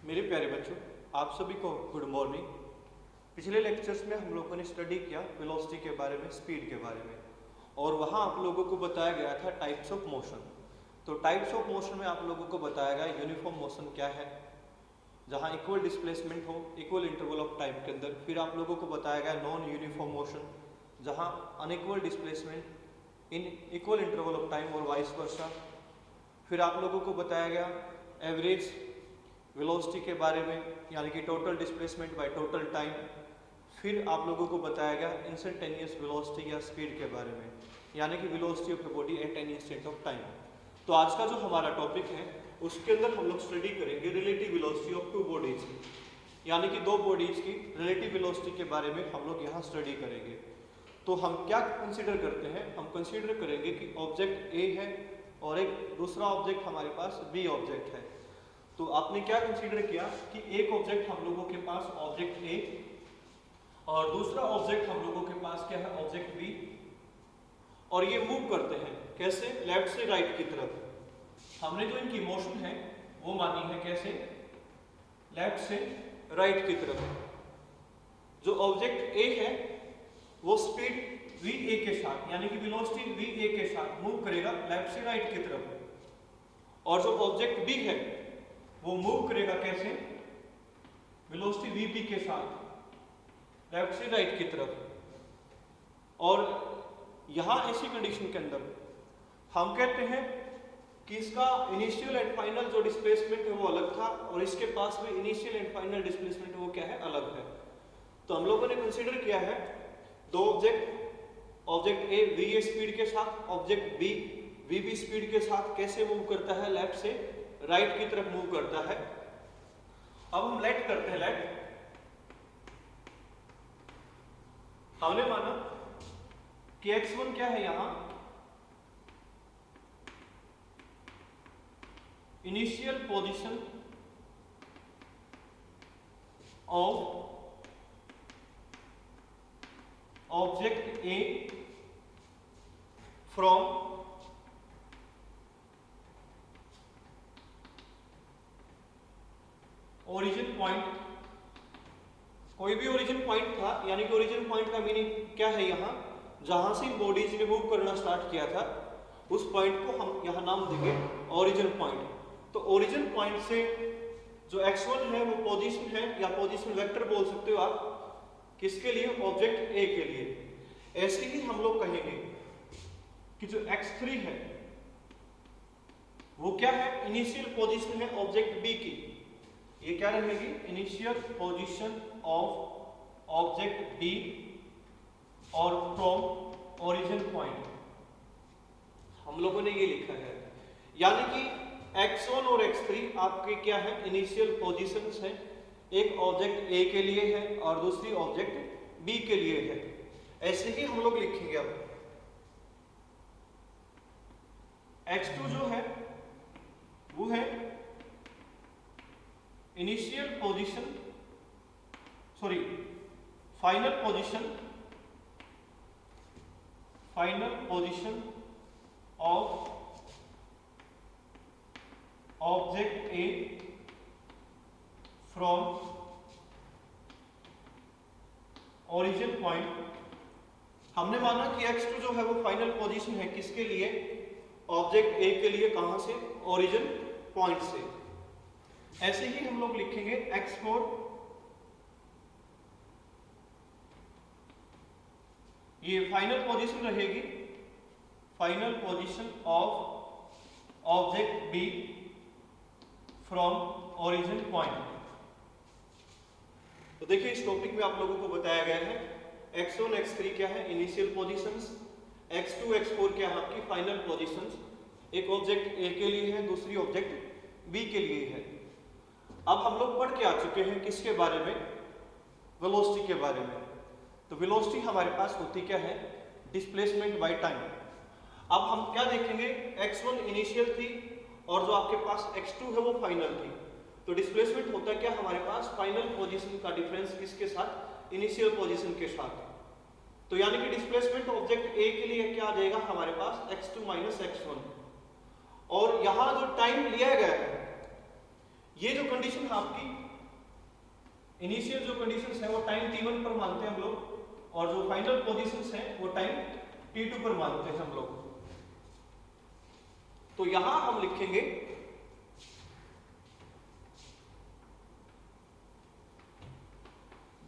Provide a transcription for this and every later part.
मेरे प्यारे बच्चों, आप सभी को गुड मॉर्निंग। पिछले लेक्चर्स में हम लोगों ने स्टडी किया वेलोसिटी के बारे में, स्पीड के बारे में, और वहाँ आप लोगों को बताया गया था टाइप्स ऑफ मोशन। तो टाइप्स ऑफ मोशन में आप लोगों को बताया गया यूनिफॉर्म मोशन क्या है, जहाँ इक्वल डिस्प्लेसमेंट हो इक्वल इंटरवल ऑफ टाइम के अंदर। फिर आप लोगों को बताया गया नॉन यूनिफॉर्म मोशन, जहाँ unequal displacement in equal interval of time और वाइस वर्सा। फिर आप लोगों को बताया गया एवरेज वेलोसिटी के बारे में, यानी कि total displacement by total time. फिर आप लोगों को बताया गया इंस्टेंटेनियस वेलोसिटी या स्पीड के बारे में, यानी कि velocity of a body at any instant of time. तो आज का जो हमारा टॉपिक है उसके अंदर हम लोग स्टडी करेंगे relative velocity of two bodies, यानी कि दो बॉडीज की रिलेटिव वेलोसिटी के बारे में हम लोग यहाँ स्टडी करेंगे। तो हम क्या कंसीडर करते हैं, हम कंसीडर करेंगे कि ऑब्जेक्ट ए है और एक दूसरा ऑब्जेक्ट हमारे पास बी ऑब्जेक्ट है। तो आपने क्या कंसीडर किया कि एक ऑब्जेक्ट हम लोगों के पास ऑब्जेक्ट ए और दूसरा ऑब्जेक्ट हम लोगों के पास क्या है, ऑब्जेक्ट बी, और ये मूव करते हैं कैसे, लेफ्ट से राइट की तरफ। हमने जो इनकी मोशन है वो मानी है कैसे, लेफ्ट से राइट की तरफ। जो ऑब्जेक्ट ए है वो स्पीड वी ए के साथ, यानी कि वेलोसिटी वी ए के साथ मूव करेगा लेफ्ट से राइट की तरफ, और जो ऑब्जेक्ट बी है वो मूव करेगा कैसे, वेलोसिटी वी बी के साथ लेफ्ट से राइट की तरफ। और यहां ऐसी कंडीशन के अंदर हम कहते हैं कि इसका इनिशियल एंड फाइनल जो डिस्प्लेसमेंट है वो अलग था, और इसके पास में इनिशियल एंड फाइनल डिस्प्लेसमेंट वो क्या है, अलग है। तो हम लोगों ने कंसीडर किया है दो object A V A speed के साथ, object B V B speed के साथ कैसे मूव करता है, लेफ्ट से राइट की तरफ मूव करता है। अब हम लेट करते हैं, लेट हमने माना कि x1 क्या है, यहां initial position of object A from origin point. कोई भी ओरिजिन पॉइंट था, यानी कि ओरिजिन पॉइंट का मीनिंग क्या है, यहां जहां से बॉडीज ने मूव करना स्टार्ट किया था उस पॉइंट को हम यहां नाम देंगे ओरिजिन पॉइंट। तो ओरिजिन पॉइंट से जो x1 है वो पोजीशन है, या पोजीशन वेक्टर बोल सकते हो आप, किसके लिए, ऑब्जेक्ट ए के लिए। ऐसे ही हम लोग कहेंगे कि जो x3 है वो क्या है, इनिशियल पोजीशन है ऑब्जेक्ट बी की। ये क्या रहेगी, initial position of object B और फ्रॉम ओरिजिन पॉइंट हम लोगों ने ये लिखा है। यानी कि x1 और x3 आपके क्या है, इनिशियल पोजीशंस हैं, एक ऑब्जेक्ट ए के लिए है और दूसरी ऑब्जेक्ट बी के लिए है। ऐसे ही हम लोग लिखेंगे। अब x2 जो है वो है initial position, sorry final position of object A from origin point. हमने माना कि x2 जो है वो फाइनल पोजीशन है किसके लिए, ऑब्जेक्ट ए के लिए, कहां से, ओरिजिन पॉइंट से। ऐसे ही हम लोग लिखेंगे x4 ये फाइनल पोजीशन रहेगी, final position of object B from origin point. तो देखिए इस टॉपिक में आप लोगों को बताया गया है x1 x3 क्या है, इनिशियल पोजीशंस, x2 x4 क्या है आपकी फाइनल पोजीशंस। एक ऑब्जेक्ट ए के लिए है, दूसरी ऑब्जेक्ट बी के लिए है। अब हम लोग पढ़ के आ चुके हैं किसके बारे में, वेलोसिटी के बारे में। तो वेलोसिटी हमारे पास होती क्या है, डिस्प्लेसमेंट बाय टाइम। अब हम क्या देखेंगे, x1 इनिशियल थी और जो आपके पास x2 है वो फाइनल थी। तो डिस्प्लेसमेंट होता है क्या हमारे पास, फाइनल पोजीशन का डिफरेंस किसके साथ, इनिशियल पोजीशन के साथ। तो यानी कि डिस्प्लेसमेंट ऑब्जेक्ट ए के लिए क्या आ जाएगा हमारे पास, x2 - x1। और यहां जो टाइम लिया गया है ये जो कंडीशन है आपकी इनिशियल जो कंडीशंस है वो टाइम t1 पर मानते हैं हम लोग, और जो फाइनल पोजीशंस हैं वो टाइम t2 पर मानते हैं हम लोग। तो यहां हम लिखेंगे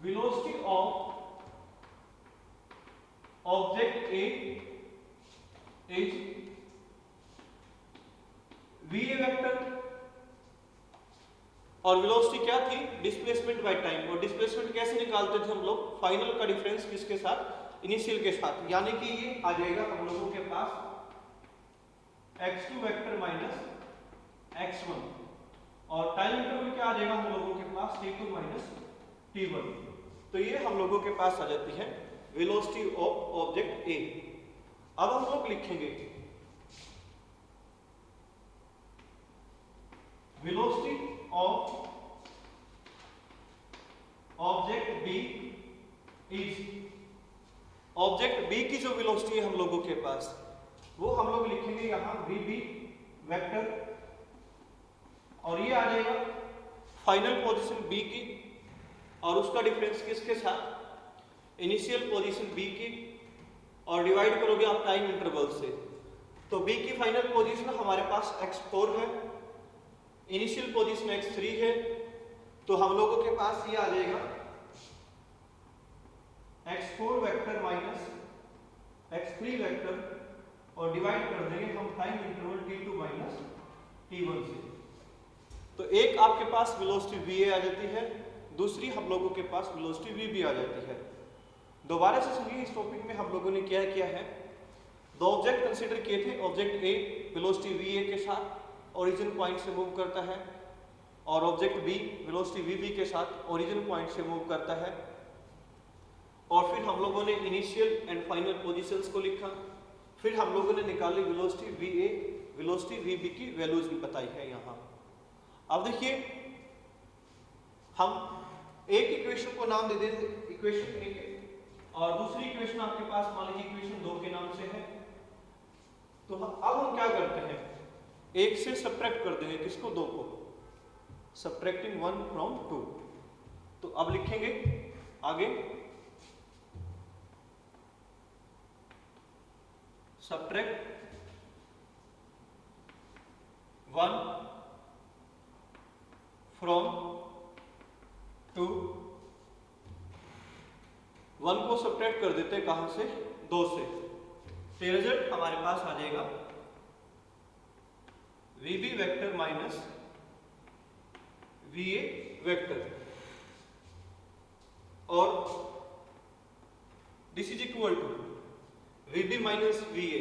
velocity of object A is va vector, और वेलोसिटी क्या थी, डिस्प्लेसमेंट बाय टाइम। और डिस्प्लेसमेंट कैसे निकालते थे हम लोग, फाइनल का डिफरेंस किसके साथ, इनिशियल के साथ, यानी कि ये आ जाएगा हम लोगों के पास x2 वेक्टर माइनस x1, और टाइम इंटरवल क्या आ जाएगा हम लोगों के पास t2 माइनस t1। तो ये हम लोगों के पास आ जाती है वेलोसिटी ऑफ ऑब्जेक्ट ए। अब हम लोग लिखेंगे velocity of object B is, object B की जो वेलोसिटी है हम लोगों के पास वो हम लोग लिखेंगे यहां वीबी वेक्टर, और ये आ जाएगा फाइनल पोजीशन बी की और उसका डिफरेंस किसके साथ, इनिशियल पोजीशन बी की, और डिवाइड करोगे आप टाइम इंटरवल से। तो बी की फाइनल पोजीशन हमारे पास x4 है, इनिशियल पोजीशन x3 है, तो हम लोगों के पास ये आ जाएगा x4 vector minus x3 vector, और डिवाइड कर देंगे हम time interval t2 minus t1 से। तो एक आपके पास वेलोसिटी va आ जाती है, दूसरी हम लोगों के पास वेलोसिटी vb आ जाती है। दोबारा से सुनिए, इस टॉपिक में हम लोगों ने क्या किया है, दो ऑब्जेक्ट कंसीडर किए थे। ऑब्जेक्ट ए वेलोसिटी va के साथ ओरिजिन पॉइंट से मूव करता है, और ऑब्जेक्ट बी वेलोसिटी vb के साथ ओरिजिन पॉइंट से मूव करता है, और फिर हम लोगों ने इनिशियल एंड फाइनल पोजीशंस को लिखा, फिर हम लोगों ने निकाली वेलोसिटी va वेलोसिटी vb की वैल्यूज भी बताई है यहाँ। अब देखिए हम एक इक्वेशन को नाम दे देते इक्वेशन ए के, और दूसरी इक्वेशन आपके पास मान लीजिए इक्वेशन 2 के नाम से है। तो अब हम क्या करते हैं, एक से सब्ट्रैक्ट कर देंगे किसको, 2 को, सब्ट्रैक्टिंग 1 फ्रॉम 2। तो अब लिखेंगे आगे सब्ट्रैक्ट 1 फ्रॉम 2, 1 को सब्ट्रैक्ट कर देते हैं कहां से, 2 से। तो रिजल्ट हमारे पास आ जाएगा VB vector minus VA vector, और this is equal to VB minus VA,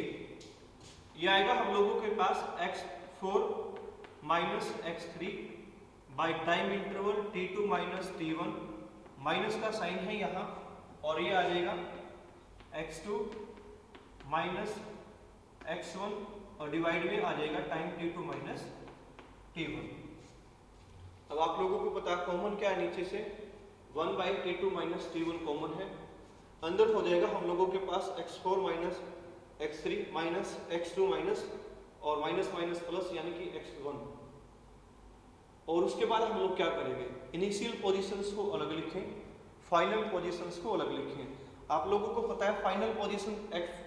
ये आएगा हम लोगों के पास x4 minus x3 by time interval t2 minus t1, minus का साइन है यहाँ, और ये आ जाएगा x2 माइनस x1, और डिवाइड में आ जाएगा टाइम t2 माइनस t1। अब आप लोगों को पता कॉमन क्या है, नीचे से 1 by t2 minus t1 common है, अंदर हो जाएगा हम लोगों के पास x4 minus x3 minus x2 minus और माइनस माइनस प्लस यानी कि x1। और उसके बाद हम लोग क्या करेंगे, इनिशियल पोजीशंस को अलग लिखें, फाइनल पोजीशंस को अलग लिखें। आप लोगों को पता है final position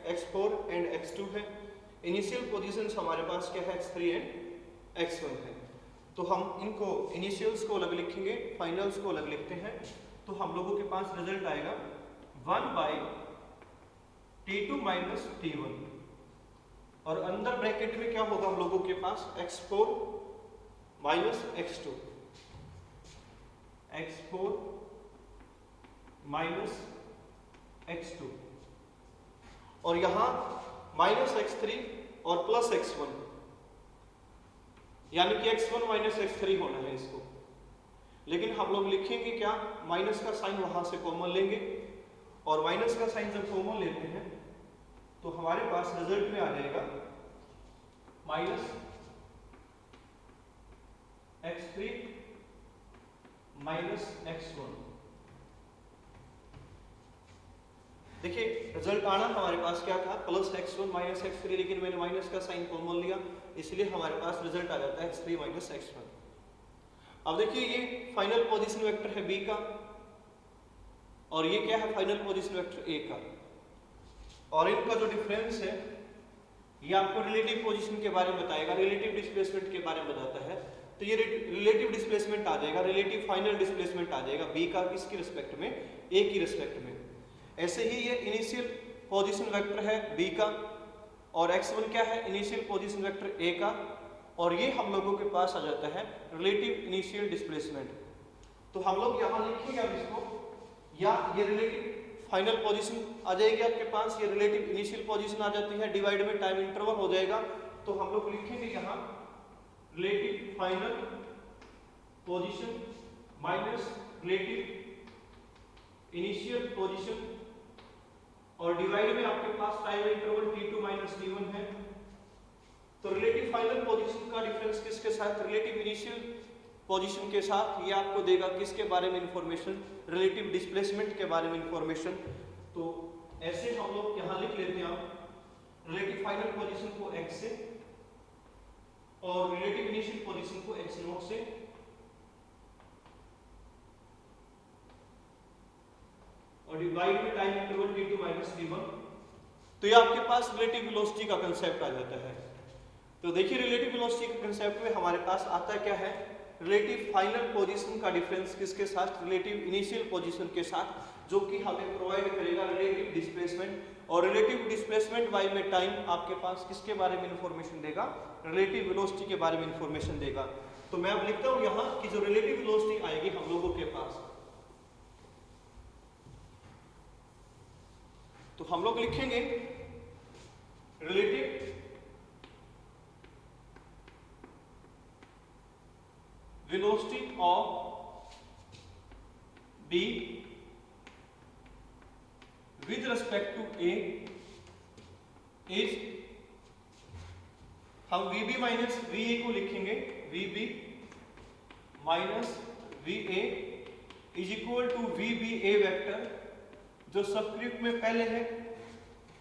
x4 and x2 है, इनिशियल पोजीशंस हमारे पास क्या है, x3 एंड x1 है। तो हम इनको इनिशियल्स को अलग लिखेंगे, फाइनल्स को अलग लिखते हैं, तो हम लोगों के पास रिजल्ट आएगा 1 बाई t2 माइनस t1, और अंदर ब्रैकेट में क्या होगा हम लोगों के पास x4 minus x2, x4 minus x2, और यहां माइनस x3 और प्लस x1, यानी कि x1 माइनस x3 होना है इसको। लेकिन हम लोग लिखेंगे क्या, माइनस का साइन वहां से कॉमन लेंगे, और माइनस का साइन जब कॉमन लेते हैं तो हमारे पास रिजल्ट में आ जाएगा माइनस x3 माइनस x1। देखिए रिजल्ट आना हमारे पास क्या था, प्लस x1 माइनस x3, लेकिन मैंने माइनस का साइन कॉमन लिया, इसलिए हमारे पास रिजल्ट आ जाता है x3 माइनस x1। अब देखिए ये फाइनल पोजीशन वेक्टर है बी का और ये क्या है फाइनल पोजीशन वेक्टर ए का, और इनका जो डिफरेंस है ये आपको रिलेटिव पोजीशन के बारे में बताएगा, रिलेटिव डिस्प्लेसमेंट के बारे में बताता है। तो ये रिलेटिव डिस्प्लेसमेंट आ जाएगा, रिलेटिव फाइनल डिस्प्लेसमेंट आ जाएगा बी का किसकी रिस्पेक्ट में, ए की रिस्पेक्ट में। ऐसे ही ये इनिशियल पोजीशन वेक्टर है बी का और x1 क्या है इनिशियल पोजीशन वेक्टर ए का, और ये हम लोगों के पास आ जाता है रिलेटिव इनिशियल डिस्प्लेसमेंट। तो हम लोग यहाँ लिखेंगे अब इसको, या ये रिलेटिव फाइनल पोजीशन आ जाएगी आपके पास, ये रिलेटिव इनिशियल पोजीशन आ जाती है, डिवाइड में टाइम इंटरवल हो जाएगा। तो हम लोग लिखेंगे यहाँ relative final position minus relative initial position और डिवाइड में आपके पास time interval t2 minus t1 है। तो रिलेटिव फाइनल पोजीशन का डिफरेंस किसके साथ, रिलेटिव इनिशियल पोजीशन के साथ, ये आपको देगा किसके बारे में इंफॉर्मेशन, रिलेटिव डिस्प्लेसमेंट के बारे में इंफॉर्मेशन। तो ऐसे हम लोग यहाँ लिख लेते हैं रिलेटिव फाइनल पोजीशन को x से और रिलेटिव इनिशियल पोजीशन को x0 से, और डिवाइड में time interval t2 minus t1। तो ये आपके पास रिलेटिव वेलोसिटी का कंसेप्ट आ जाता है। तो देखिए रिलेटिव वेलोसिटी के कंसेप्ट में हमारे पास आता क्या है, रिलेटिव फाइनल पोजीशन का डिफरेंस किसके साथ, रिलेटिव इनिशियल पोजीशन के साथ, जो कि हमें प्रोवाइड करेगा रिलेटिव डिस्प्लेसमेंट, और रिलेटिव डिस्प्लेसमेंट बाय में टाइम आपके पास किसके बारे में इंफॉर्मेशन देगा, रिलेटिव वेलोसिटी के बारे में इंफॉर्मेशन देगा। तो मैं अब लिखता हूं यहाँ कि जो रिलेटिव वेलोसिटी आएगी हम लोगों के पास, तो हम लोग लिखेंगे relative velocity of B with respect to A is, हम VB माइनस VA को लिखेंगे, VB minus VA is equal to VBA vector, जो सबस्क्रिप्ट में पहले है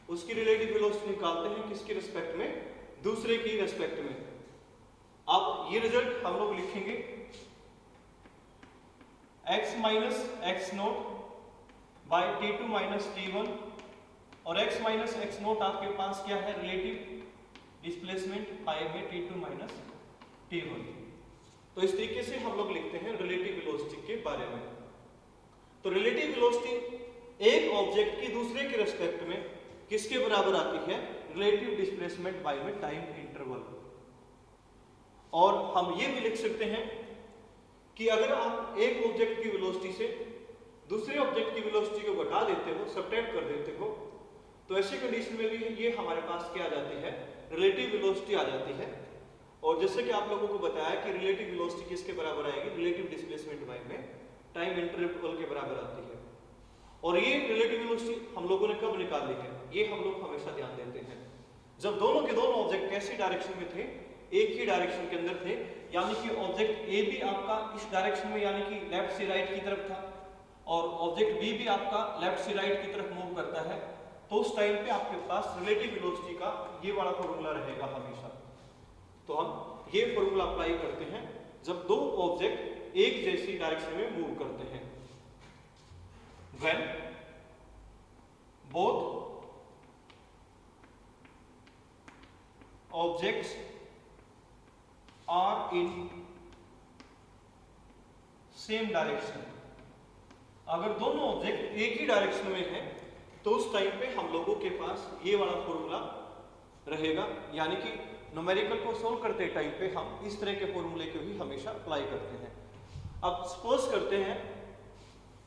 उसकी रिलेटिव वेलोसिटी निकालते हैं किसके रिस्पेक्ट में, दूसरे की रिस्पेक्ट में। अब ये रिजल्ट हम लोग लिखेंगे x minus x note by t2 minus t1, और x माइनस एक्स नोट आपके पास क्या है, रिलेटिव डिस्प्लेसमेंट पाई में t2 माइनस t1। तो इस तरीके से हम लोग लिखते हैं रिलेटिव वेलोसिटी के बारे में। तो रिलेटिव वेलोसिटी एक ऑब्जेक्ट की दूसरे के रिस्पेक्ट में किसके बराबर आती है, रिलेटिव डिस्प्लेसमेंट बाय में टाइम इंटरवल। और हम ये भी लिख सकते हैं कि अगर आप एक ऑब्जेक्ट की वेलोसिटी से दूसरे ऑब्जेक्ट की वेलोसिटी को घटा देते हो, सब्ट्रैक्ट कर देते हो, तो ऐसी कंडीशन में भी ये हमारे पास क्या आ जाती है, रिलेटिव वेलोसिटी आ जाती है। और जैसे कि आप लोगों को बताया कि रिलेटिव वेलोसिटी किसके बराबर आएगी, रिलेटिव डिस्प्लेसमेंट बाय में टाइम इंटरवल के बराबर आती है। और ये रिलेटिव वेलोसिटी हम लोगों ने कब निकाली है, ये हम लोग हमेशा ध्यान देते हैं जब दोनों के दोनों ऑब्जेक्ट कैसी डायरेक्शन में थे, एक ही डायरेक्शन के अंदर थे, यानी कि ऑब्जेक्ट ए भी आपका इस डायरेक्शन में यानी कि लेफ्ट से राइट की तरफ था और ऑब्जेक्ट बी भी आपका लेफ्ट से राइट की तरफ मूव करता है, तो उस टाइम पे आपके पास रिलेटिव वेलोसिटी का ये वाला फॉर्मूला रहेगा हमेशा। तो हम ये फॉर्मूला अप्लाई करते हैं जब दो ऑब्जेक्ट एक जैसी डायरेक्शन में मूव करते हैं, when both objects are in same direction। अगर दोनों ऑब्जेक्ट एक ही डायरेक्शन में हैं तो उस टाइम पे हम लोगों के पास ये वाला फॉर्मूला रहेगा, यानी कि न्यूमेरिकल को सोल्व करते टाइम पे हम इस तरह के फॉर्मूले को ही हमेशा अप्लाई करते हैं। अब सपोज करते हैं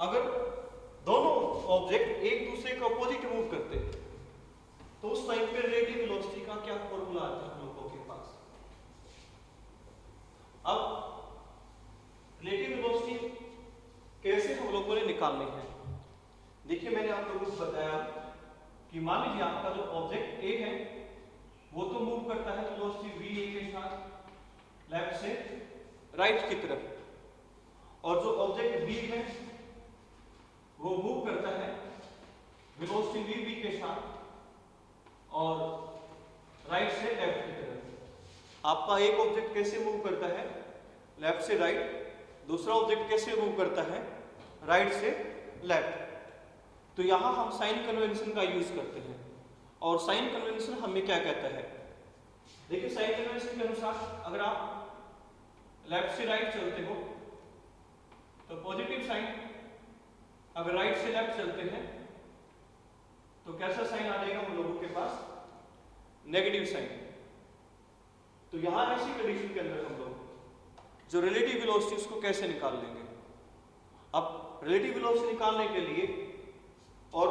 अगर दोनों ऑब्जेक्ट एक दूसरे के अपोजिट मूव करते हैं तो उस टाइम पे रिलेटिव वेलोसिटी का क्या फॉर्मूला आता है हम लोगों के पास। अब रिलेटिव वेलोसिटी कैसे हम लोगों ने निकालनी है, देखिए मैंने आप लोगों को बताया कि मान लीजिए आपका जो ऑब्जेक्ट ए है वो तो मूव करता है वेलोसिटी va के साथ लेफ्ट से राइट की तरफ, और जो ऑब्जेक्ट बी है वो मूव करता है वेलोसिटी vb के साथ और राइट से लेफ्ट की तरफ। आपका एक ऑब्जेक्ट कैसे मूव करता है, लेफ्ट से राइट, दूसरा ऑब्जेक्ट कैसे मूव करता है, राइट से लेफ्ट। तो यहां हम साइन कन्वेंशन का यूज करते हैं, और साइन कन्वेंशन हमें क्या कहता है, देखिए साइन कन्वेंशन के अनुसार अगर आप लेफ्ट से राइट चलते हो तो पॉजिटिव साइन, अगर राइट से लेफ्ट चलते हैं तो कैसा साइन आ जाएगा हम लोगों के पास, नेगेटिव साइन। तो यहां ऐसी कंडीशन के अंदर हम लोग जो रिलेटिव वेलोसिटी उसको कैसे निकाल लेंगे। अब रिलेटिव वेलोसिटी निकालने के लिए और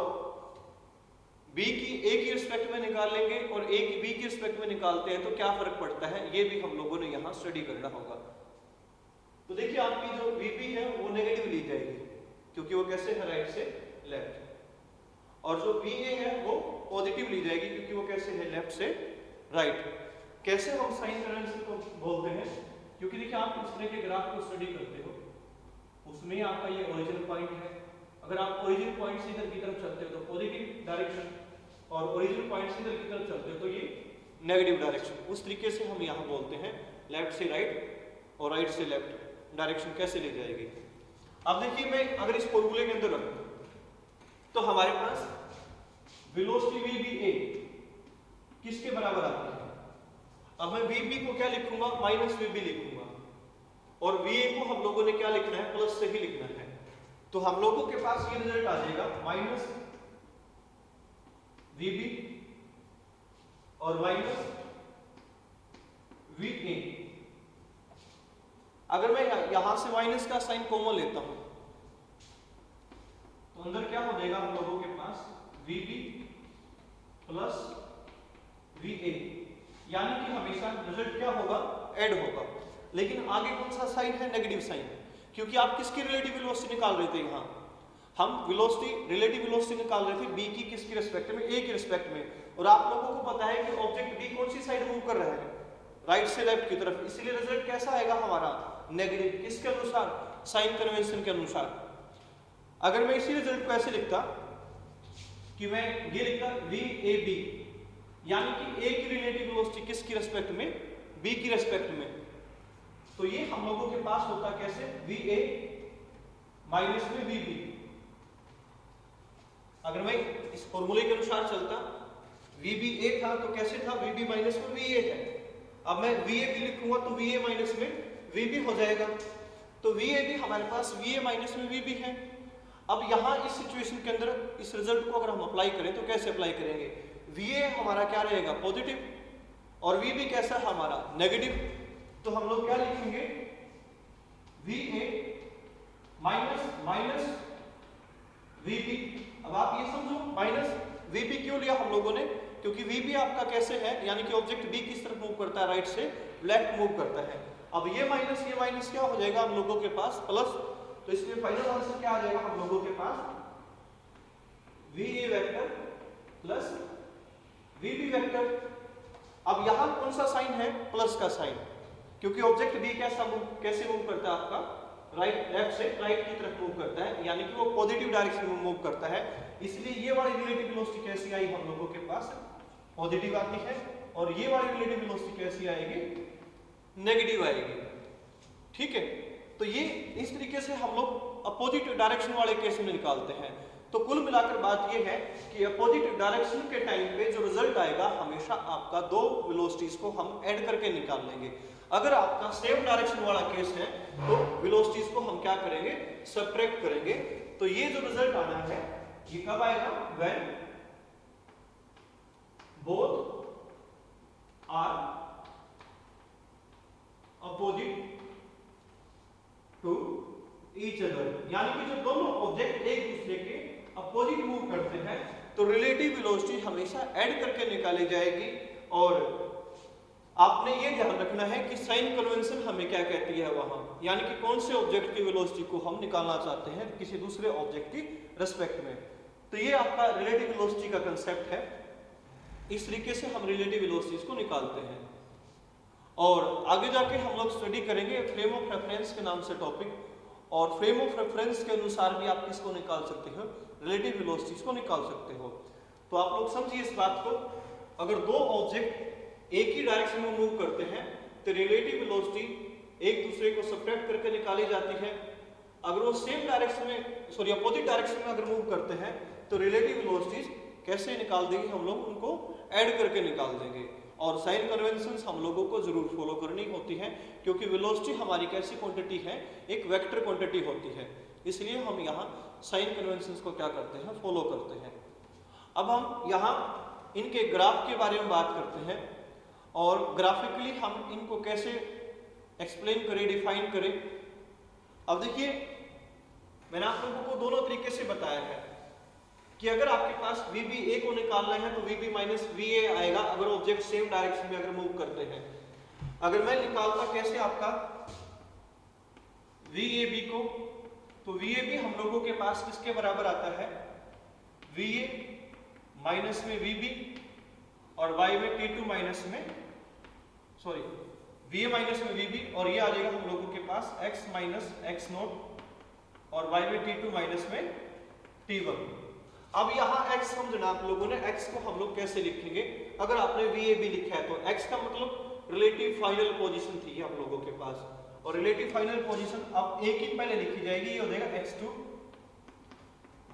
b की a की रिस्पेक्ट में निकाल लेंगे और a की b की रिस्पेक्ट में निकालते हैं तो क्या फर्क पड़ता है, ये भी हम लोगों ने यहाँ स्टडी करना होगा। तो देखिए आपकी जो vb है वो नेगेटिव ली जाएगी क्योंकि वो कैसे है, राइट से लेफ्ट, और जो va है वो पॉजिटिव ली जाएगी क्योंकि वो कैसे है, लेफ्ट से राइट। कैसे हम साइन कन्वेंशन को बोलते हैं, क्योंकि देखिए आप इस तरह के ग्राफ को स्टडी करते हो, उसमें आपका ये ओरिजिन पॉइंट है, अगर आप ओरिजिन पॉइंट से इधर की तरफ चलते हो तो पॉजिटिव डायरेक्शन, और ओरिजिन पॉइंट से इधर की तरफ चलते हो तो ये नेगेटिव डायरेक्शन। उस तरीके से हम यहाँ बोलते हैं लेफ्ट से राइट और राइट से लेफ्ट डायरेक्शन कैसे ली जाएगी। अब देखिए मैं अगर इस फॉर्मूले के अंदर रखूं तो हमारे पास वेलोसिटी VBA किसके बराबर आती है। अब मैं VB को क्या लिखूंगा, माइनस VB लिखूंगा, और VA को हम लोगों ने क्या लिखना है, प्लस से ही लिखना है। तो हम लोगों के पास ये रिजल्ट आ जाएगा माइनस VB और माइनस VA। अगर मैं यहां से माइनस का साइन कॉमन लेता हूं तो अंदर क्या हो जाएगा हम लोगों के पास VB प्लस VA, यानी कि हमेशा रिजल्ट क्या होगा, ऐड होगा। लेकिन आगे कौन सा साइन है, नेगेटिव साइन, क्योंकि आप किसकी रिलेटिव वेलोसिटी निकाल रहे थे, यहाँ हम वेलोसिटी रिलेटिव वेलोसिटी निकाल रहे थे b की किसकी रिस्पेक्ट में, a की रिस्पेक्ट में, और आप लोगों को पता है कि ऑब्जेक्ट b कौन सी साइड मूव कर रहा है, राइट से लेफ्ट की तरफ, इसलिए रिजल्ट कैसा आएगा हमारा, नेगेटिव। किसके अनुसार, साइन कन्वेंशन के अनुसार। अगर मैं इसी रिजल्ट को ऐसे लिखता कि मैं ये लिखता VAB, यानी कि a की रिलेटिव वेलोसिटी किसकी रिस्पेक्ट में, b की रिस्पेक्ट में, तो ये हम लोगों के पास होता कैसे, VA माइनस में VB। अगर मैं इस फॉर्मूले के अनुसार चलता, VBA था तो कैसे था, VB माइनस में VA है। अब मैं VAB लिखूंगा तो VA माइनस में VB हो जाएगा, तो VAB हमारे पास VA माइनस में VB है। अब यहाँ इस सिचुएशन के अंदर इस रिजल्ट को अगर हम अप्लाई करें तो कैसे अप्लाई करेंगे, VA हमारा क्या रहेगा, पॉजिटिव, और VB कैसा है हमारा, नेगेटिव। तो हम लोग क्या लिखेंगे, VA माइनस माइनस VB। अब आप ये समझो माइनस VB क्यों लिया हम लोगों ने, क्योंकि VB आपका कैसे है, यानी कि ऑब्जेक्ट B किस तरफ मूव करता है, राइट से लेफ्ट मूव करता है। अब ये माइनस क्या हो जाएगा हम लोगों के पास, प्लस, तो इसलिए फाइनल आंसर क्या आ जाएगा हम लोगों के पास, VA vector plus VB vector. अब यहां कौन सा साइन है, प्लस का साइन, क्योंकि ऑब्जेक्ट B कैसे मूव करता है आपका, राइट लेफ्ट से राइट की तरफ मूव करता है, यानी कि वो पॉजिटिव डायरेक्शन में मूव करता है, इसलिए ये वाली रिलेटिव वेलोसिटी कैसी आई हम लोगों के पास, पॉजिटिव आती है, और ये वाली रिलेटिव वेलोसिटी कैसी आएगी, नेगेटिव आएगी। ठीक है, तो ये इस तरीके से हम लोग अपोजिट डायरेक्शन वाले केस में निकालते हैं। तो कुल मिलाकर बात ये है कि अपोजिट डायरेक्शन के टाइम पे जो रिजल्ट आएगा हमेशा आपका दो वेलोसिटीज को हम ऐड करके निकाल लेंगे। अगर आपका सेम डायरेक्शन वाला केस है तो वेलोसिटीज को हम क्या करेंगे, सब्ट्रैक्ट करेंगे। तो ये जो रिजल्ट आना है ये कब आएगा, when both are opposite to each other, यानी कि जब दोनों ऑब्जेक्ट एक दूसरे के अपोजिट मूव करते हैं तो रिलेटिव वेलोसिटी हमेशा ऐड करके निकाली जाएगी। और आपने ये ध्यान रखना है कि साइन कन्वेंशन हमें क्या कहती है वहां, यानी कि कौन से ऑब्जेक्ट की वेलोसिटी को हम निकालना चाहते हैं किसी दूसरे ऑब्जेक्ट की रिस्पेक्ट में। तो ये आपका रिलेटिव वेलोसिटी का कंसेप्ट है। इस तरीके से हम रिलेटिव वेलोसिटीज को निकालते हैं। और आगे जाके हम लोग स्टडी करेंगे फ्रेम ऑफ रेफरेंस के नाम से टॉपिक, और फ्रेम ऑफ रेफरेंस के अनुसार भी आप किसको निकाल सकते हो, रिलेटिव वेलोसिटीज को निकाल सकते हो। तो आप लोग समझिए इस बात को, अगर दो ऑब्जेक्ट एक ही डायरेक्शन में मूव करते हैं तो रिलेटिव वेलोसिटी एक दूसरे को सब्ट्रैक्ट करके निकाली जाती है। अगर वो सेम डायरेक्शन में सॉरी अपोजिट डायरेक्शन में अगर मूव करते हैं तो रिलेटिव वेलोसिटीज कैसे निकाल देंगे, हम लोग उनको ऐड करके निकाल देंगे। और साइन कन्वेंशंस हम लोगों को जरूर फॉलो करनी होती है, क्योंकि वेलोसिटी हमारी कैसी क्वांटिटी है, एक वेक्टर क्वांटिटी होती है, इसलिए हम यहाँ साइन कन्वेंशंस को क्या करते हैं, फॉलो करते हैं। अब हम यहाँ इनके ग्राफ के बारे में बात करते हैं और ग्राफिकली हम इनको कैसे एक्सप्लेन करें, डिफाइन करें। अब देखिए मैंने आप लोगों को दोनों तरीके से बताया है कि अगर आपके पास VBA को निकालना है तो VB माइनस VA आएगा अगर ऑब्जेक्ट सेम डायरेक्शन में अगर मूव करते हैं। अगर मैं निकालता कैसे आपका VAB को, तो VAB हम लोगों के पास किसके बराबर आता है, VA माइनस में VB और Y में T2 माइनस में सॉरी VA माइनस में VB और ये आ जाएगा हम लोगों के पास X माइनस X नोट और Y में T2 माइनस में T1। अब यहाँ X हम जनाब लोगों ने X को हम लोग कैसे लिखेंगे, अगर आपने VAB लिखा है तो X का मतलब रिलेटिव फाइनल पोजीशन थी हम लोगों के पास, और रिलेटिव फाइनल पोजीशन अब एक ही पहले लिखी जाएगी, ये हो जाएगा X2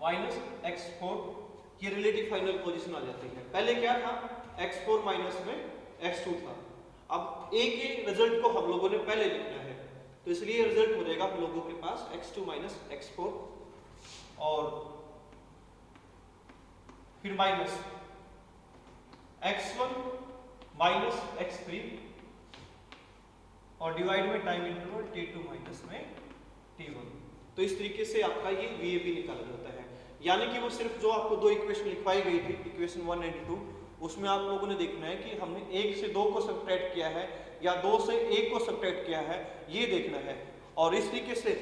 माइनस X4, ये रिलेटिव फाइनल पोजीशन आ जाती है। पहले क्या था, X4 माइनस में X2 था। अब एक ही रिजल्ट को हम लोगों ने पहले लिखना है, तो इसलिए रिजल्ट हो जाएगा हम लोगों के पास X2 माइनस X4 और फिर माइनस X1 माइनस X3 और डिवाइड में टाइम इंटरवल T2 माइनस में T1। तो इस तरीके से आपका ये VAB निकाला जाता है। यानी कि वो सिर्फ जो आपको दो इक्वेशन लिखवाई गई थी, इक्वेशन 1 एंड 2, उसमें आप लोगों ने देखना है कि हमने 1 से 2 को सब्ट्रैक्ट किया है या 2 से 1 को सब्ट्रैक्ट किया है, ये देखना है। और इस तरीके से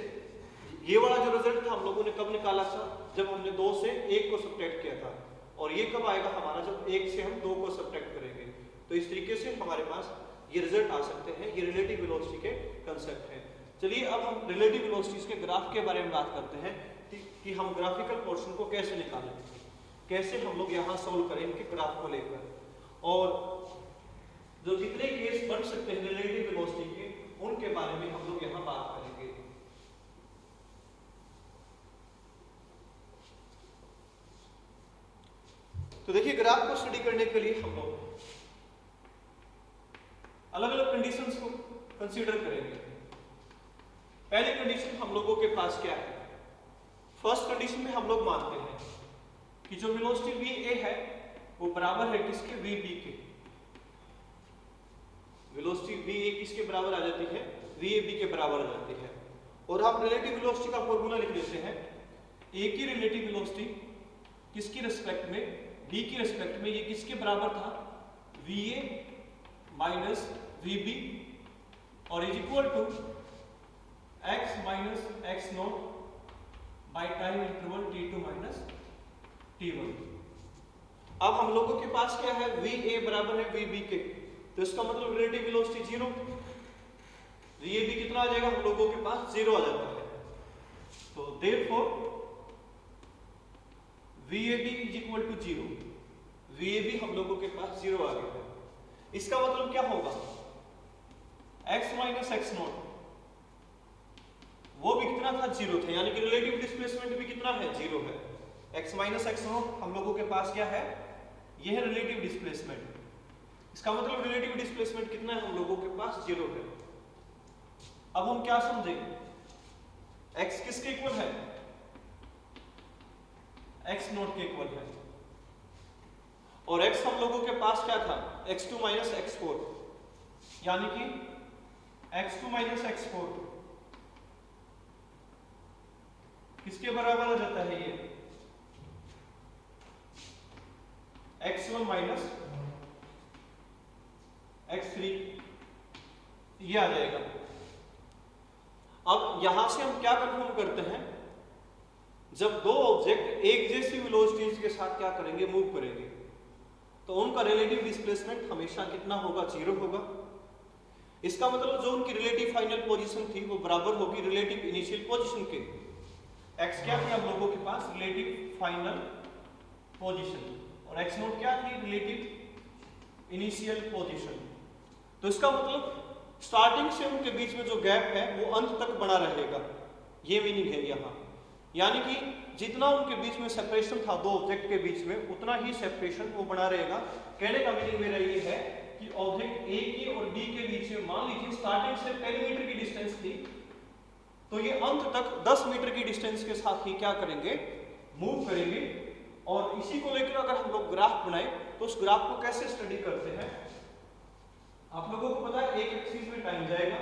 ये वाला जो रिजल्ट था हम लोगों ने कब निकाला था, जब हमने 2 से 1 को सब्ट्रैक्ट किया था, और ये कब आएगा हमारा, जब 1 से हम 2 को सब्ट्रैक्ट करेंगे। तो इस तरीके से हमारे पास ये रिजल्ट आ सकते हैं। ये रिलेटिव वेलोसिटी के कंसेप्ट हैं। चलिए अब हम रिलेटिव वेलोसिटीज के ग्राफ के बारे में बात करते हैं कि हम ग्राफिकल पोर्शन को कैसे निकालें, कैसे हम लोग यहाँ सोल्व करें इनके ग्राफ को लेकर, और जो जितने केस बन सकते हैं रिलेटिव वेलोसिटी के, उनके बारे में हम लोग यहाँ बात करेंगे। तो देखिए ग्राफ को स्टडी करने के लिए हम लोग अलग अलग कंडीशंस को कंसीडर करेंगे। पहली कंडीशन हम लोगों के पास क्या है, फर्स्ट कंडीशन में हम लोग मानते हैं कि जो वेलोसिटी VA है वो बराबर है किसके, VB के। वेलोसिटी VA किसके बराबर आ जाती है, VAB के बराबर आ जाती है। और हम रिलेटिव वेलोसिटी का फॉर्मूला लिख देते हैं, A की रिलेटिव वेलोसिटी किसकी रिस्पेक्ट में, B की रिस्पेक्ट में, ये किसके बराबर था, VA माइनस VB और is equal to X minus X not by time interval T2 minus T1। अब हम लोगों के पास क्या है, VA बराबर है VB के, तो इसका मतलब रिलेटिव वेलोसिटी 0, VAB कितना आ जाएगा हम लोगों के पास, 0 आ जाता है। तो therefore VAB is equal to 0, VAB हम लोगों के पास 0 आ गया है। इसका मतलब क्या होगा, X माइनस X नोट वो भी कितना था, 0 था, यानी कि रिलेटिव डिस्प्लेसमेंट भी कितना है, 0 है। X माइनस X नोट हम लोगों के पास क्या है, ये है रिलेटिव डिस्प्लेसमेंट। इसका मतलब रिलेटिव डिस्प्लेसमेंट कितना है हम लोगों के पास, 0 है। अब हम क्या समझेंगे, X किसके इक्वल है, X नोट के इक्वल है, और X हम लोगों के पास क्या था, X2 माइनस X4, यानी कि X2 माइनस X4 किसके बराबर आ जाता है, ये X1 माइनस X3, ये आ जाएगा। अब यहां से हम क्या कंफर्म करते हैं, जब दो ऑब्जेक्ट एक जैसी वेलोसिटीज के साथ क्या करेंगे, मूव करेंगे, तो उनका रिलेटिव डिस्प्लेसमेंट हमेशा कितना होगा, 0 होगा। इसका मतलब जो उनकी रिलेटिव फाइनल पोजीशन थी वो बराबर होगी रिलेटिव इनिशियल पोजीशन के। X क्या थी हम लोगों के पास, रिलेटिव फाइनल पोजीशन, और X नोट क्या थी, रिलेटिव इनिशियल पोजीशन। तो इसका मतलब स्टार्टिंग से उनके बीच में जो गैप है वो अंत तक बना रहेगा, ये मीनिंग है यहाँ। यानी कि जितना उनके बीच में सेपरेशन था दो ऑब्जेक्ट के बीच में, उतना ही सेपरेशन वो बना रहेगा। कहने का मीनिंग मेरा ये है कि ऑब्जेक्ट ए के और बी के बीच में मान लीजिए स्टार्टिंग से 10 मीटर की डिस्टेंस थी, तो ये अंत तक 10 मीटर की डिस्टेंस के साथ ही क्या करेंगे, मूव करेंगे। और इसी को लेकर अगर हम लोग ग्राफ बनाए तो उस ग्राफ को कैसे स्टडी करते हैं, आप लोगों को पता है एक एक्सिस में टाइम जाएगा,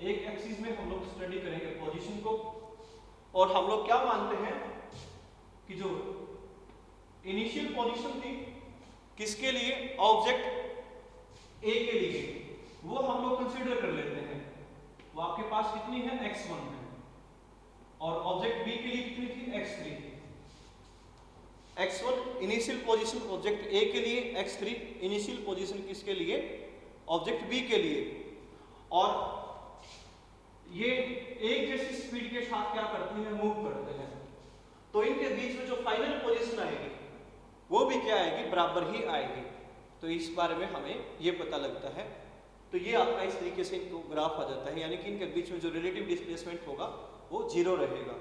एक एक्सिस में हम लोग स्टडी करेंगे पोजीशन को, और हम लोग क्या मानते हैं कि जो इनिशियल पोजीशन थी किसके लिए, ऑब्जेक्ट ए के लिए, वो हम लोग कंसीडर कर लेते हैं। वो आपके पास कितनी है, x1 है, और ऑब्जेक्ट बी के लिए कितनी थी, x3 थी। x1 initial position object A के लिए, x3 इनिशियल पोजीशन किसके लिए, ऑब्जेक्ट बी के लिए। और ये एक जैसी स्पीड के साथ क्या करते हैं, मूव करते हैं। तो इनके बीच में जो फाइनल पोजीशन आएगी वो भी क्या आएगी, बराबर ही आएगी। तो इस बारे में हमें ये पता लगता है। तो ये आपका इस तरीके से इनको ग्राफ आ जाता है, यानी कि इनके बीच में जो रिलेटिव डिस्प्लेसमेंट होगा वो 0 रहेगा,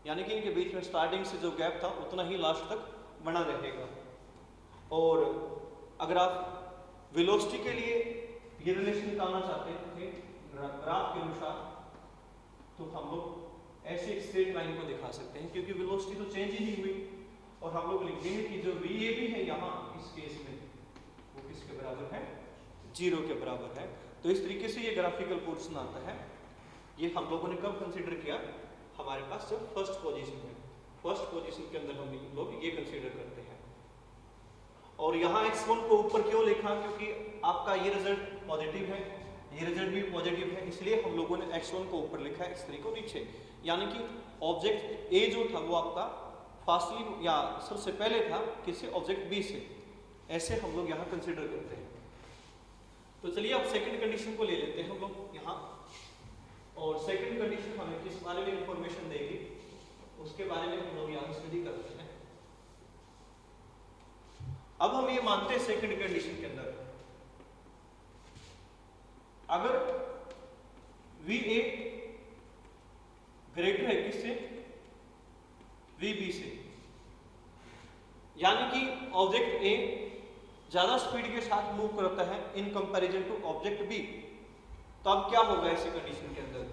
यानी कि इनके बीच में स्टार्टिंग से जो गैप था उतना ही लास्ट तक बना रहेगा। और अगर आप वेलोसिटी के लिए ये रिलेशन निकालना चाहते थे ग्राफ के अनुसार, तो हम लोग ऐसे एक स्ट्रेट लाइन को दिखा सकते हैं, क्योंकि वेलोसिटी तो चेंज ही नहीं हुई। और हम लोग लिख देंगे कि जो VAB है यहाँ इस केस में वो किसके बराबर है, 0 के बराबर है। तो इस तरीके से ये ग्राफिकल पोर्शन आता है। ये हम लोगों ने कब कंसीडर किया, हमारे पास जब फर्स्ट पोजीशन है, फर्स्ट पोजीशन के अंदर हम लोग ये कंसीडर करते हैं। और यहाँ x1 को ऊपर क्यों लिखा, क्योंकि आपका ये रिजल्ट पॉजिटिव है, ये रिजल्ट भी पॉजिटिव है, इसलिए हम लोगों ने x1 को ऊपर लिखा है, x3 को नीचे। यानी कि ऑब्जेक्ट A जो था वो आपका फास्टली या सबसे पहले था किसी ऑब्जेक्ट B से, ऐसे हम लोग यहाँ कंसीडर करते हैं। तो चलिए अब सेकंड कंडीशन को ले लेते हैं हम लोग यहाँ। और सेकंड कंडीशन हमें किस बारे में इंफॉर्मेशन देगी, उसके बारे में हम लोग यहाँ स्टडी करते हैं। अब हम ये मानते हैं सेकंड कंडीशन के अंदर अगर VA ग्रेटर है किससे, VB से, यानी कि ऑब्जेक्ट A ज्यादा स्पीड के साथ मूव करता है in comparison to object B, तो अब क्या होगा ऐसी कंडीशन के अंदर,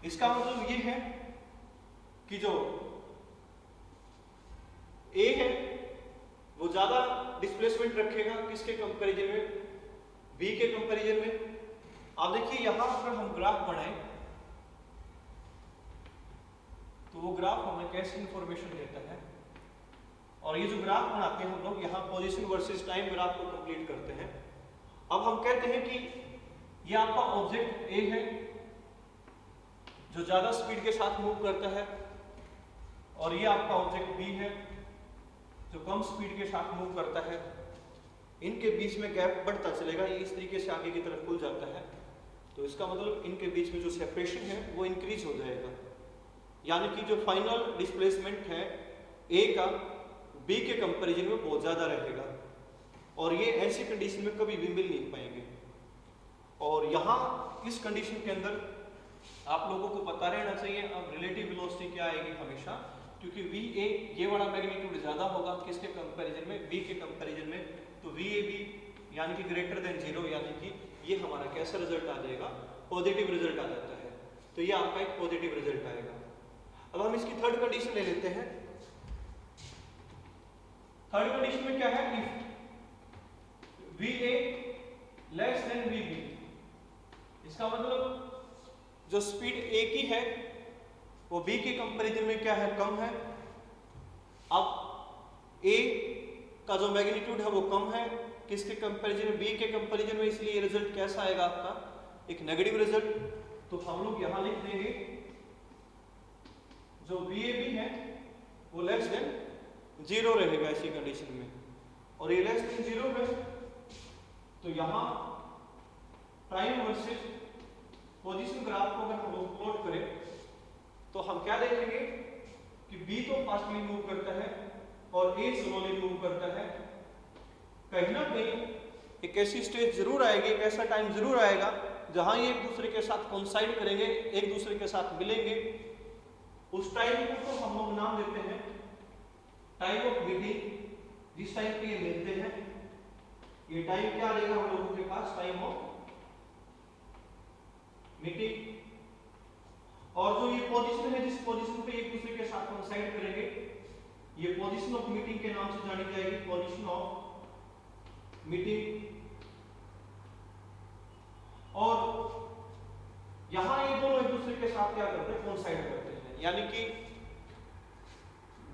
इसका मतलब ये है कि जो A है वो ज्यादा डिस्प्लेसमेंट रखेगा किसके कंपैरिजन में, B के कंपैरिजन में। अब देखिए यहां पर हम ग्राफ बनाए तो वो ग्राफ हमें कैसी इंफॉर्मेशन देता है, और ये जो ग्राफ बनाते हैं हम लोग यहाँ पोजीशन वर्सेस टाइम ग्राफ को कंप्लीट करते हैं। अब हम कहते हैं कि ये आपका ऑब्जेक्ट A है जो ज्यादा स्पीड के साथ मूव करता है, और ये आपका ऑब्जेक्ट B है जो कम स्पीड के साथ मूव करता है। इनके बीच में गैप बढ़ता चलेगा, ये इस तरीके से आगे की तरफ खुल जाता है। तो इसका मतलब इनके बीच में जो सेपरेशन है वो इंक्रीज हो जाएगा, यानी कि जो फाइनल डिस्प्लेसमेंट है A का B के कंपैरिजन में बहुत ज्यादा रहेगा, और ये ऐसी कंडीशन में कभी भी मिल नहीं पाएंगे। और यहाँ इस कंडीशन के अंदर आप लोगों को पता रहना चाहिए अब रिलेटिव वेलोसिटी क्या आएगी हमेशा, क्योंकि VA ये वाला मैग्नीट्यूड ज्यादा होगा किसके कंपैरिजन में, B के कंपैरिजन में। तो VAB यानी कि ग्रेटर देन 0, यानी कि ये हमारा कैसा रिजल्ट आ जाएगा, पॉजिटिव रिजल्ट आ जाता है। तो ये आपका एक पॉजिटिव रिजल्ट आएगा। अब हम इसकी थर्ड कंडीशन ले लेते हैं। थर्ड कंडीशन में क्या है, if VA less than VB, इसका मतलब जो स्पीड A की है वो B के कंपैरिजन में क्या है, कम है। अब A का जो मैग्नीट्यूड है वो कम है किसके कंपैरिजन में, B के कंपैरिजन में, इसलिए रिजल्ट कैसा आएगा आपका, एक नेगेटिव रिजल्ट। तो हम लोग यहां लिख देंगे जो VAB है वो लेस देन 0 रहेगा ऐसी कंडीशन में, और ये लेस देन 0 है। तो यहां टाइम वर्सेस पोजीशन ग्राफ को अगर हम लोग प्लॉट करें तो हम क्या देखेंगे कि B तो फास्टली मूव करता है और A स्लोली मूव करता है। कहीं ना कहीं एक ऐसी स्टेज जरूर आएगी, एक ऐसा टाइम जरूर आएगा जहां ये एक दूसरे के साथ कोइंसाइड करेंगे, एक दूसरे के साथ मिलेंगे, उस टाइम को हम लोग नाम देते हैं टाइम ऑफ मीटिंग। जिस टाइम पे ये मिलते हैं, ये टाइम क्या रहेगा हम लोगों के पास, टाइम ऑफ मीटिंग। और जो ये पोजीशन है, जिस पोजीशन पे एक दूसरे के साथ कोइंसाइड करेंगे, ये पोजीशन ऑफ मीटिंग के नाम से जानी जाएगी, पोजीशन ऑफ मीटिंग। और यहां ये दोनों एक दूसरे के साथ क्या करते हैं, कोइंसाइड करते हैं, यानी कि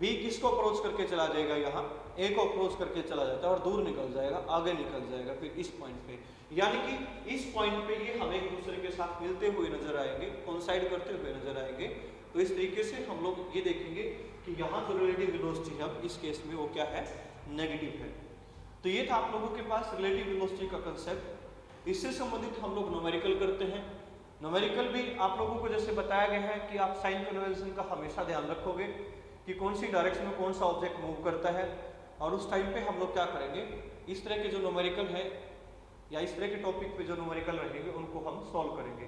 बी किसको अप्रोच करके चला जाएगा, यहाँ ए को अप्रोच करके चला जाता है और दूर निकल जाएगा, आगे निकल जाएगा फिर इस पॉइंट पे। यानी कि इस पॉइंट पे ये हम एक दूसरे के साथ मिलते हुए नजर आएंगे, कोइंसाइड करते हुए नजर आएंगे। तो इस तरीके से हम लोग ये देखेंगे कि यहाँ जो रिलेटिव वेलोसिटी है इस केस में वो क्या है, नेगेटिव है। तो ये था आप लोगों के पास रिलेटिव वेलोसिटी का कंसेप्ट। इससे संबंधित हम लोग न्यूमेरिकल करते हैं। न्यूमेरिकल भी आप लोगों को जैसे बताया गया है कि आप साइन कन्वेंशन का हमेशा ध्यान रखोगे कि कौन सी डायरेक्शन में कौन सा ऑब्जेक्ट मूव करता है, और उस टाइम पे हम लोग क्या करेंगे, इस तरह के जो न्यूमेरिकल है या इस तरह के टॉपिक पे जो न्यूमेरिकल रहेंगे उनको हम सॉल्व करेंगे।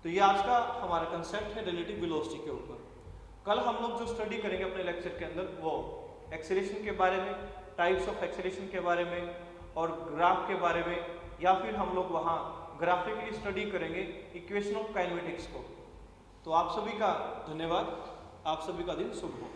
तो ये आज का हमारा कंसेप्ट है रिलेटिव वेलोसिटी के ऊपर। कल हम लोग जो स्टडी करेंगे अपने लेक्चर के अंदर वो एक्सेलरेशन के बारे में, टाइप्स ऑफ एक्सेलरेशन के बारे में और ग्राफ के बारे में, या फिर हम लोग वहाँ ग्राफिकली स्टडी करेंगे इक्वेशन ऑफ काइनेमेटिक्स को। तो आप सभी का धन्यवाद, आप सभी का दिन शुभ हो।